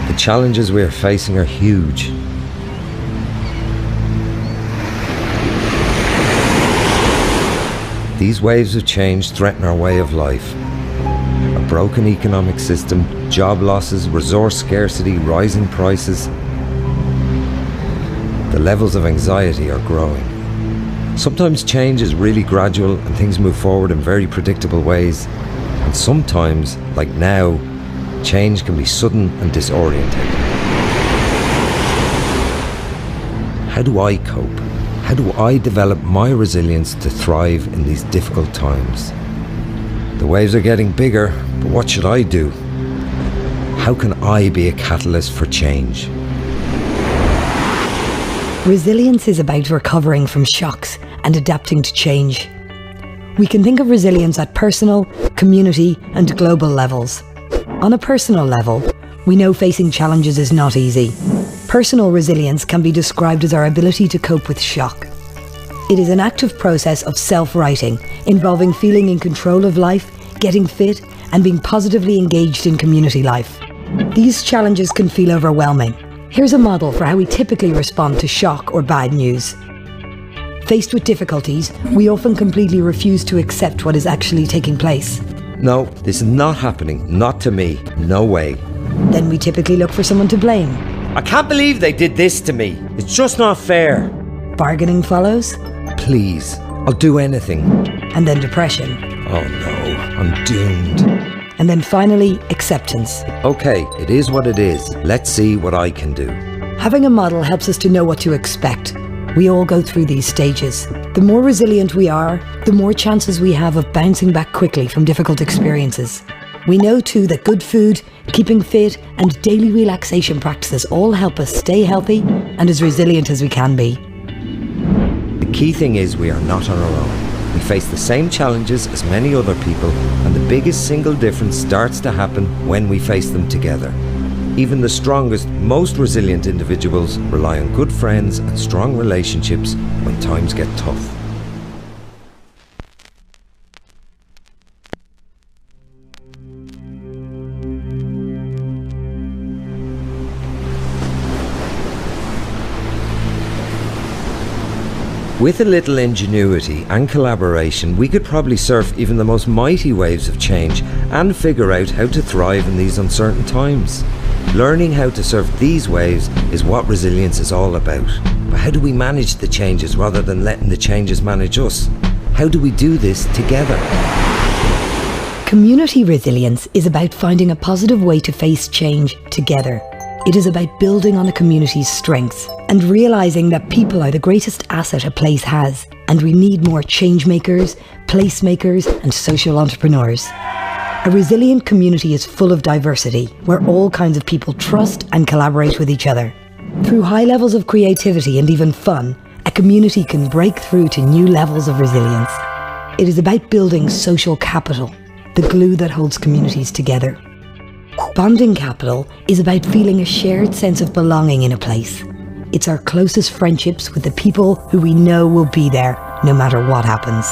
The challenges we are facing are huge. These waves of change threaten our way of life. A broken economic system, job losses, resource scarcity, rising prices. The levels of anxiety are growing. Sometimes change is really gradual and things move forward in very predictable ways. And sometimes, like now, change can be sudden and disorientating. How do I cope? How do I develop my resilience to thrive in these difficult times? The waves are getting bigger, but what should I do? How can I be a catalyst for change? Resilience is about recovering from shocks and adapting to change. We can think of resilience at personal, community, and global levels. On a personal level, we know facing challenges is not easy. Personal resilience can be described as our ability to cope with shock. It is an active process of self-righting, involving feeling in control of life, getting fit, and being positively engaged in community life. These challenges can feel overwhelming. Here's a model for how we typically respond to shock or bad news. Faced with difficulties, we often completely refuse to accept what is actually taking place. No, this is not happening. Not to me. No way. Then we typically look for someone to blame. I can't believe they did this to me. It's just not fair. Bargaining follows. Please, I'll do anything. And then depression. Oh no, I'm doomed. And then finally, acceptance. Okay, it is what it is. Let's see what I can do. Having a model helps us to know what to expect. We all go through these stages. The more resilient we are, the more chances we have of bouncing back quickly from difficult experiences. We know too that good food, keeping fit, and daily relaxation practices all help us stay healthy and as resilient as we can be. The key thing is we are not on our own. We face the same challenges as many other people, and the biggest single difference starts to happen when we face them together. Even the strongest, most resilient individuals rely on good friends and strong relationships when times get tough. With a little ingenuity and collaboration, we could probably surf even the most mighty waves of change and figure out how to thrive in these uncertain times. Learning how to surf these waves is what resilience is all about. But how do we manage the changes rather than letting the changes manage us? How do we do this together? Community resilience is about finding a positive way to face change together. It is about building on a community's strengths and realizing that people are the greatest asset a place has, and we need more change makers, placemakers, and social entrepreneurs. A resilient community is full of diversity, where all kinds of people trust and collaborate with each other. Through high levels of creativity and even fun, a community can break through to new levels of resilience. It is about building social capital, the glue that holds communities together. Bonding capital is about feeling a shared sense of belonging in a place. It's our closest friendships with the people who we know will be there no matter what happens.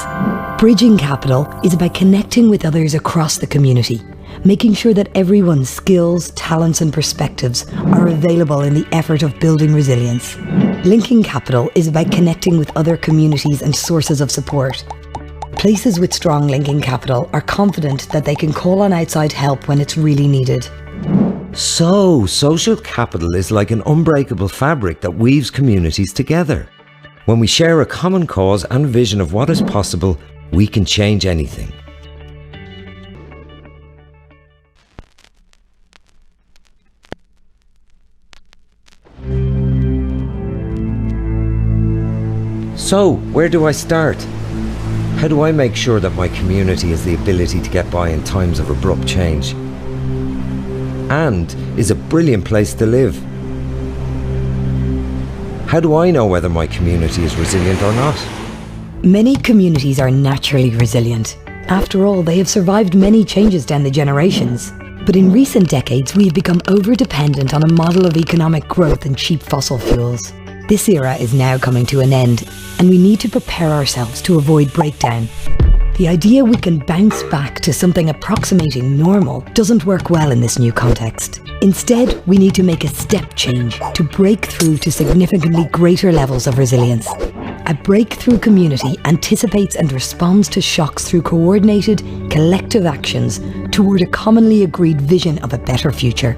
Bridging capital is about connecting with others across the community, making sure that everyone's skills, talents and perspectives are available in the effort of building resilience. Linking capital is about connecting with other communities and sources of support. Places with strong linking capital are confident that they can call on outside help when it's really needed. So, social capital is like an unbreakable fabric that weaves communities together. When we share a common cause and vision of what is possible, we can change anything. So, where do I start? How do I make sure that my community has the ability to get by in times of abrupt change? And is a brilliant place to live? How do I know whether my community is resilient or not? Many communities are naturally resilient. After all, they have survived many changes down the generations. But in recent decades, we have become over-dependent on a model of economic growth and cheap fossil fuels. This era is now coming to an end, and we need to prepare ourselves to avoid breakdown. The idea we can bounce back to something approximating normal doesn't work well in this new context. Instead, we need to make a step change to break through to significantly greater levels of resilience. A breakthrough community anticipates and responds to shocks through coordinated, collective actions toward a commonly agreed vision of a better future.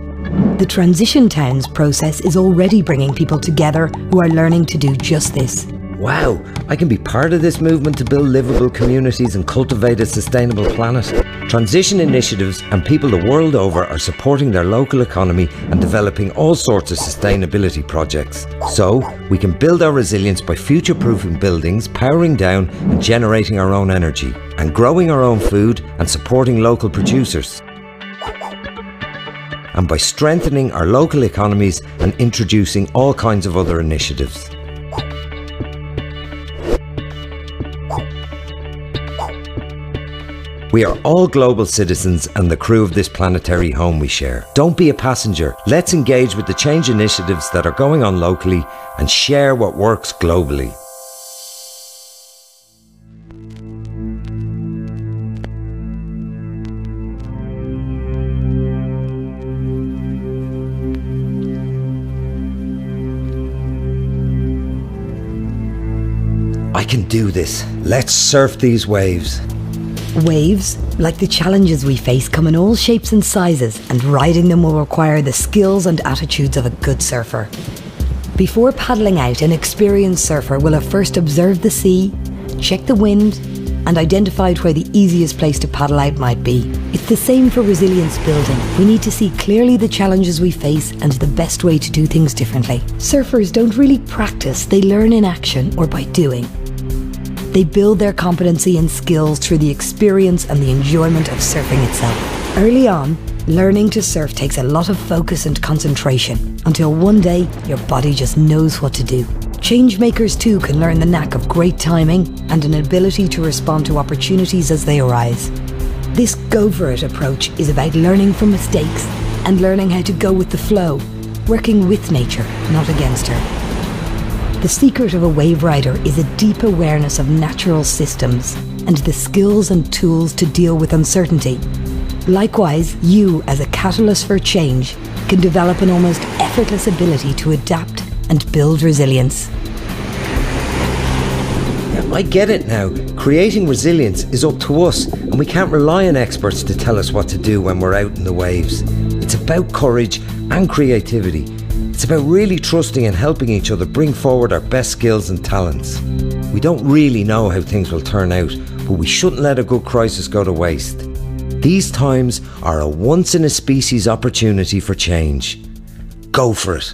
The Transition Towns process is already bringing people together who are learning to do just this. Wow, I can be part of this movement to build livable communities and cultivate a sustainable planet. Transition initiatives and people the world over are supporting their local economy and developing all sorts of sustainability projects. So, we can build our resilience by future-proofing buildings, powering down and generating our own energy, and growing our own food and supporting local producers. And by strengthening our local economies and introducing all kinds of other initiatives. We are all global citizens and the crew of this planetary home we share. Don't be a passenger. Let's engage with the change initiatives that are going on locally and share what works globally. I can do this. Let's surf these waves. Waves, like the challenges we face, come in all shapes and sizes, and riding them will require the skills and attitudes of a good surfer. Before paddling out, an experienced surfer will have first observed the sea, checked the wind, and identified where the easiest place to paddle out might be. It's the same for resilience building. We need to see clearly the challenges we face and the best way to do things differently. Surfers don't really practice, they learn in action or by doing. They build their competency and skills through the experience and the enjoyment of surfing itself. Early on, learning to surf takes a lot of focus and concentration, until one day your body just knows what to do. Changemakers too can learn the knack of great timing and an ability to respond to opportunities as they arise. This go for it approach is about learning from mistakes and learning how to go with the flow, working with nature, not against her. The secret of a wave rider is a deep awareness of natural systems and the skills and tools to deal with uncertainty. Likewise, you, as a catalyst for change, can develop an almost effortless ability to adapt and build resilience. I get it now. Creating resilience is up to us, and we can't rely on experts to tell us what to do when we're out in the waves. It's about courage and creativity. It's about really trusting and helping each other bring forward our best skills and talents. We don't really know how things will turn out, but we shouldn't let a good crisis go to waste. These times are a once-in-a-species opportunity for change. Go for it.